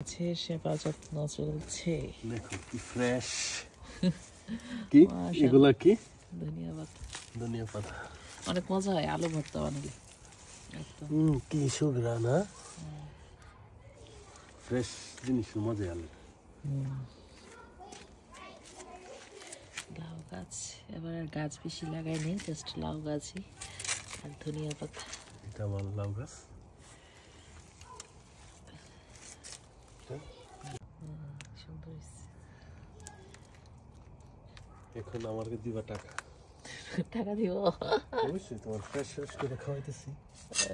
সেবা যত্ন চলছে। দেখো কি ফ্রেশ। কি এগুলা কি? ধনিয়া পাতা। ধনিয়া পাতা অনেক মজা হয় আলু ভর্তা বানালে। কি সুঘ্রাণ, না? ফ্রেশ জিনিস মজা আলু। লাউ গাছ, এবার আর গাছ বেশি লাগাইনি, জাস্ট লাউ গাছই আর ধনিয়া পাতা। এটা আমার লাউ গাছ। সুন্দর হয়েছে। এখন আমাকে দিবা টাকা। টাকা দিব? অবশ্যই, তোমার ফ্রেশ ফ্রেশ করে খাওয়াইতেছি।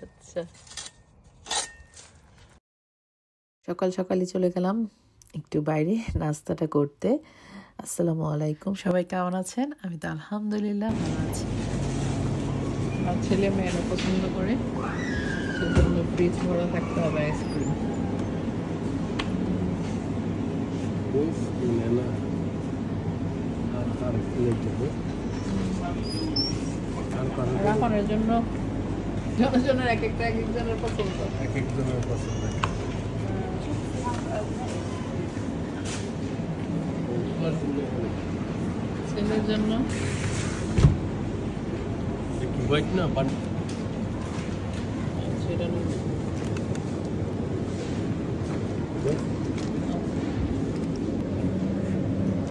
আচ্ছা। সকাল সকালই চলে গেলাম একটু বাইরে নাস্তাটা করতে। আসসালামু আলাইকুম, সবাই কেমন আছেন? আমি তো আলহামদুলিল্লাহ ভালো আছি। আমার ছেলে মেয়েরা পছন্দ করে, সেজন্য ফ্রিজ ভরা থাকতে হবে আইসক্রিম। রাখানোর জন্য জনের এক একটা এক একজনের পছন্দ, এক একজনের পছন্দ। ছেলের জন্য হোয়াইট না বান সেটা না,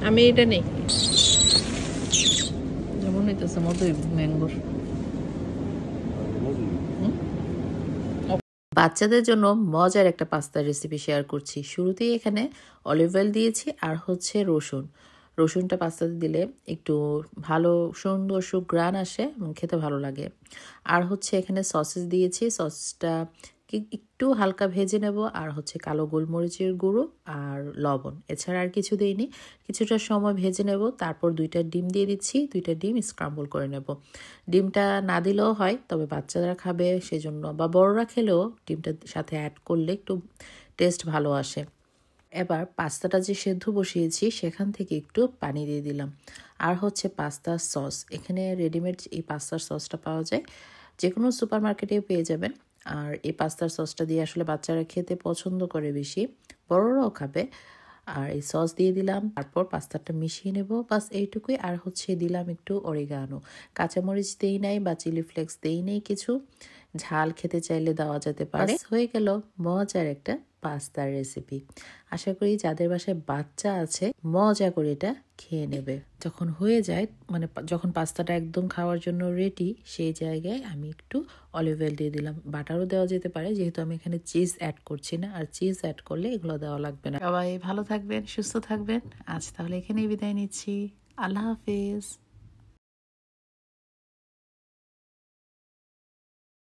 আমি এটা নেই যেমন হইতেছে মতোই ম্যাঙ্গোর। বাচ্চাদের জন্য মজার একটা পাস্তার রেসিপি শেয়ার করছি। শুরুতেই এখানে অলিভ অয়েল দিয়েছি আর হচ্ছে রসুনটা পাস্তাতে দিলে একটু ভালো সুন্দর সুঘ্রাণ আসে এবং খেতে ভালো লাগে। আর হচ্ছে এখানে সসেস দিয়েছি, সসটা একটু হালকা ভেজে নেব। আর হচ্ছে কালো গোলমরিচের গুঁড়ো আর লবণ, এছাড়া আর কিছু দিইনি। কিছুটা সময় ভেজে নেব, তারপর 2টা ডিম দিয়ে দিচ্ছি। 2টা ডিম স্ক্রাম্বল করে নেব। ডিমটা না দিলেও হয়, তবে বাচ্চারা খাবে সেজন্য, বা বড়রা খেলেও ডিমটার সাথে অ্যাড করলে একটু টেস্ট ভালো আসে। এবার পাস্তাটা যে সেদ্ধ বসিয়েছি সেখান থেকে একটু পানি দিয়ে দিলাম। আর হচ্ছে পাস্তার সস, এখানে রেডিমেড এই পাস্তার সসটা পাওয়া যায়, যে কোনো সুপার মার্কেটে পেয়ে যাবেন। আর এই পাস্তার সসটা দিয়ে আসলে বাচ্চারা খেতে পছন্দ করে বেশি, বড়রাও খাবে। আর এই সস দিয়ে দিলাম, তারপর পাস্তাটা মিশিয়ে নেব, বাস এইটুকুই। আর হচ্ছে দিলাম একটু অরিগানো, কাঁচামরিচ দেই নাই বা চিলি ফ্লেক্স দেই নেই কিছু, ঝাল খেতে চাইলে দেওয়া যেতে পারে। হয়ে গেল মজার একটা পাস্তার রেসিপি। আশা করি যাদের বাসায় বাচ্চা আছে মজা করে এটা খেয়ে নেবে। যখন হয়ে যায়, মানে যখন পাস্তাটা একদম খাওয়ার জন্য রেডি, সেই জায়গায় আমি একটু অলিভ অয়েল দিয়ে দিলাম। বাটারও দেওয়া যেতে পারে, যেহেতু আমি এখানে চিজ অ্যাড করছি না, আর চিজ অ্যাড করলে এগুলো দেওয়া লাগবে না। সবাই ভালো থাকবেন, সুস্থ থাকবেন। আজ তাহলে এখানেই বিদায় নিচ্ছি। আল্লাহ হাফেজ।